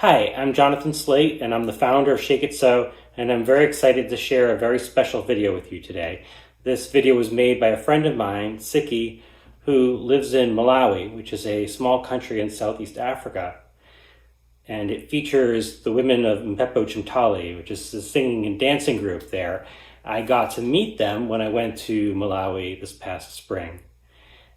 Hi, I'm Jonathan Slate, and I'm the founder of Shake It So, and I'm very excited to share a very special video with you today. This video was made by a friend of mine, Siki, who lives in Malawi, which is a small country in Southeast Africa. And it features the women of Mphepo Chimtali, which is the singing and dancing group there. I got to meet them when I went to Malawi this past spring.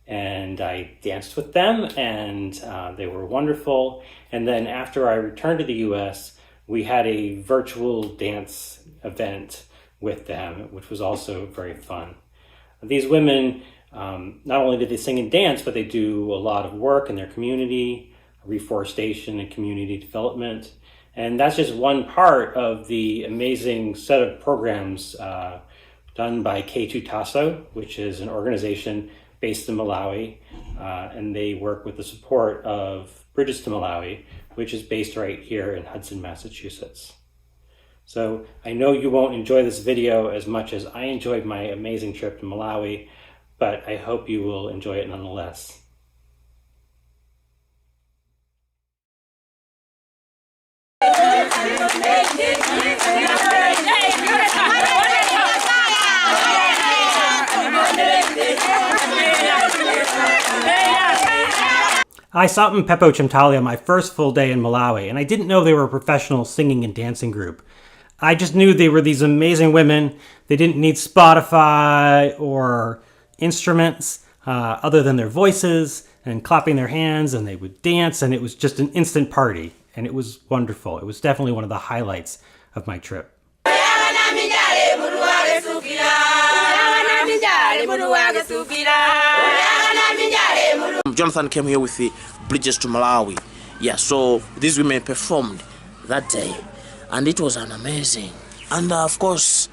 And I danced with them, and they were wonderful. And then after I returned to the US, we had a virtual dance event with them, which was also very fun. These women, not only did they sing and dance, but they do a lot of work in their community, reforestation and community development. And that's just one part of the amazing set of programs done by K2 Tasso, which is an organization based in Malawi, and they work with the support of Bridges to Malawi, which is based right here in Hudson, Massachusetts. So I know you won't enjoy this video as much as I enjoyed my amazing trip to Malawi, but I hope you will enjoy it nonetheless. I saw Mphepo Chimtali on my first full day in Malawi, and I didn't know they were a professional singing and dancing group. I just knew they were these amazing women. They didn't need Spotify or instruments other than their voices and clapping their hands, and they would dance, and it was just an instant party, and it was wonderful. It was definitely one of the highlights of my trip. Jonathan came here with the Bridges to Malawi. Yeah, so these women performed that day, and it was an amazing. And of course,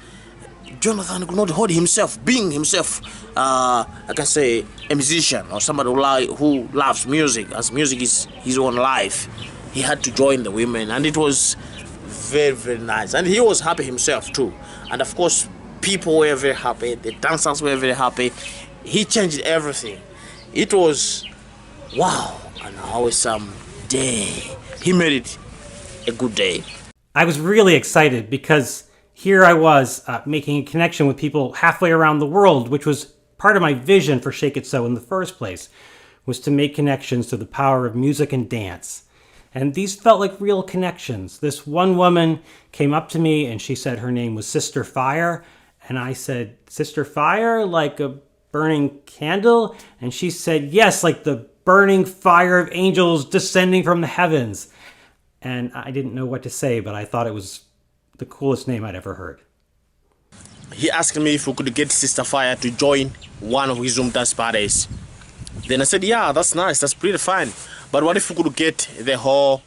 Jonathan could not hold himself, being himself, I can say, a musician or somebody who loves music, as music is his own life. He had to join the women, and it was very, very nice. And he was happy himself too. And of course, people were very happy. The dancers were very happy. He changed everything. It was wow, an awesome day. He made it a good day. I was really excited because here I was making a connection with people halfway around the world, which was part of my vision for Shake It So in the first place, was to make connections to the power of music and dance. And these felt like real connections. This one woman came up to me and she said her name was Sister Fire. And I said, Sister Fire, like a burning candle? And she said, yes, like the burning fire of angels descending from the heavens. And I didn't know what to say, but I thought it was the coolest name I'd ever heard. He asked me if we could get Sister Fire to join one of his Zoom dance parties. Then I said, yeah, that's nice, that's pretty fine. But what if we could get the whole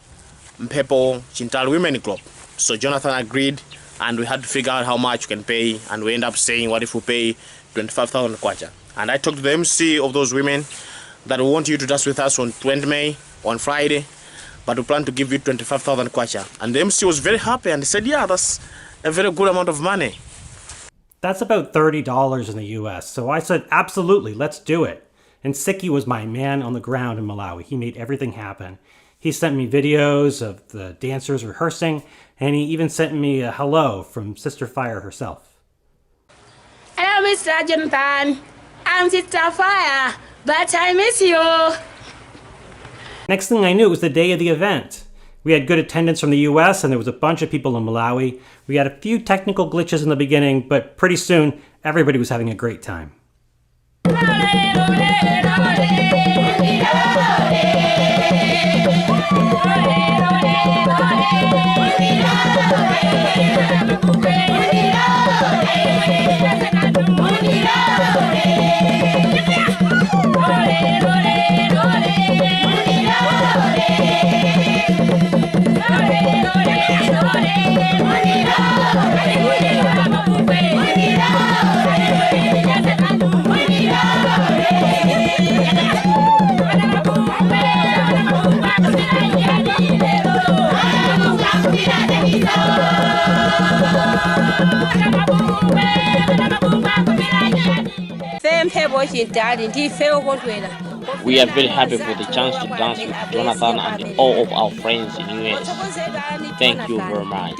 Mphepo Chimtali Women Club? So Jonathan agreed, and we had to figure out how much we can pay, and we ended up saying, what if we pay 25,000 kwacha? And I talked to the MC of those women that we want you to dance with us on 20 May, on Friday, but we plan to give you 25,000 kwacha. And the MC was very happy, and he said, yeah, that's a very good amount of money. That's about $30 in the US. So I said, absolutely, let's do it. And Siki was my man on the ground in Malawi. He made everything happen. He sent me videos of the dancers rehearsing, and he even sent me a hello from Sister Fire herself. Hello, Mr. Jonathan. I'm Sister Fire, but I miss you. Next thing I knew, it was the day of the event. We had good attendance from the US, and there was a bunch of people in Malawi. We had a few technical glitches in the beginning, but pretty soon, everybody was having a great time. Mphepo Chimtali ndi Mphepo kotwera We are very happy for the chance to dance with Jonathan and all of our friends in US. Thank you very much.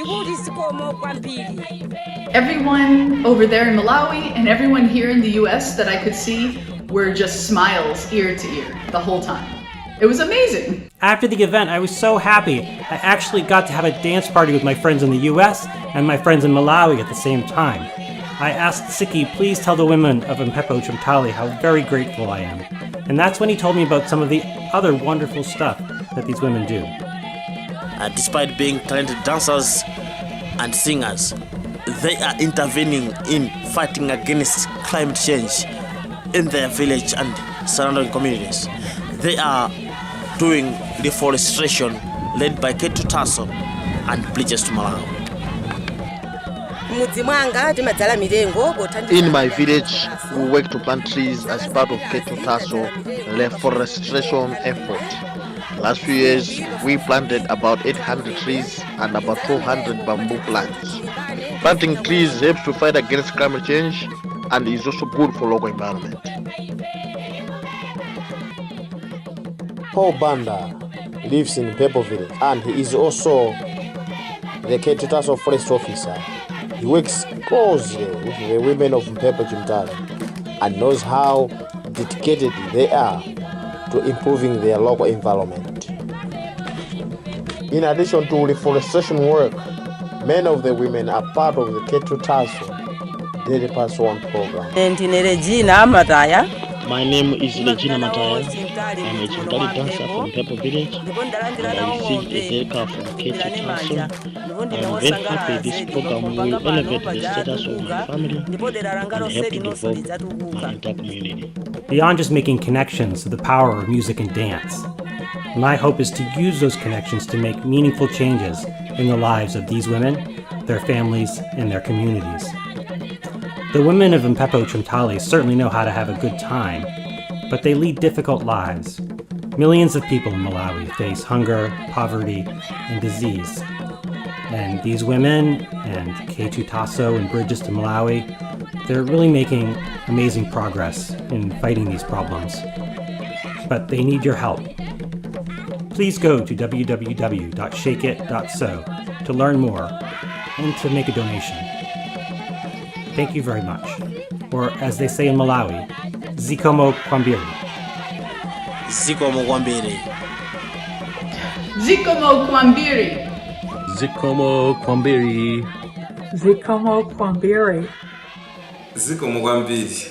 Everyone over there in Malawi and everyone here in the US that I could see were just smiles ear to ear the whole time. It was amazing. After the event, I was so happy. I actually got to have a dance party with my friends in the US and my friends in Malawi at the same time. I asked Siki, please tell the women of Mphepo Chimtali how very grateful I am. And that's when he told me about some of the other wonderful stuff that these women do. Despite being talented dancers and singers, they are intervening in fighting against climate change in their village and surrounding communities. They are doing reforestation led by Ketu Taso and Bridges to Malawi. In my village, we work to plant trees as part of Ketu Taso reforestation effort. Last few years, we planted about 800 trees and about 400 bamboo plants. Planting trees helps to fight against climate change and is also good for local environment. Paul Banda lives in Mphepo village and he is also the Ketu Taso forest officer. He works closely with the women of Mphepo Chimtali and knows how dedicated they are to improving their local environment. In addition to reforestation work, many of the women are part of the Ketu Taso Daily Pass One program. My name is Regina Mataya. I'm a Chimtali dancer from Mphepo village and I received a daily card from Ketu Taso. I'm very happy this program will elevate the status of my family and help to develop my entire community. Beyond just making connections to the power of music and dance, my hope is to use those connections to make meaningful changes in the lives of these women, their families, and their communities. The women of Mphepo Chimtali certainly know how to have a good time, but they lead difficult lives. Millions of people in Malawi face hunger, poverty, and disease. And these women and Ketu Taso and Bridges to Malawi, they're really making amazing progress in fighting these problems. But they need your help. Please go to www.shakeit.so to learn more and to make a donation. Thank you very much. Or as they say in Malawi, Zikomo Kwambiri. Zikomo Kwambiri. Zikomo Kwambiri. Zikomo Kwambiri. Zikomo Kwambiri. Zikomo Kwambiri.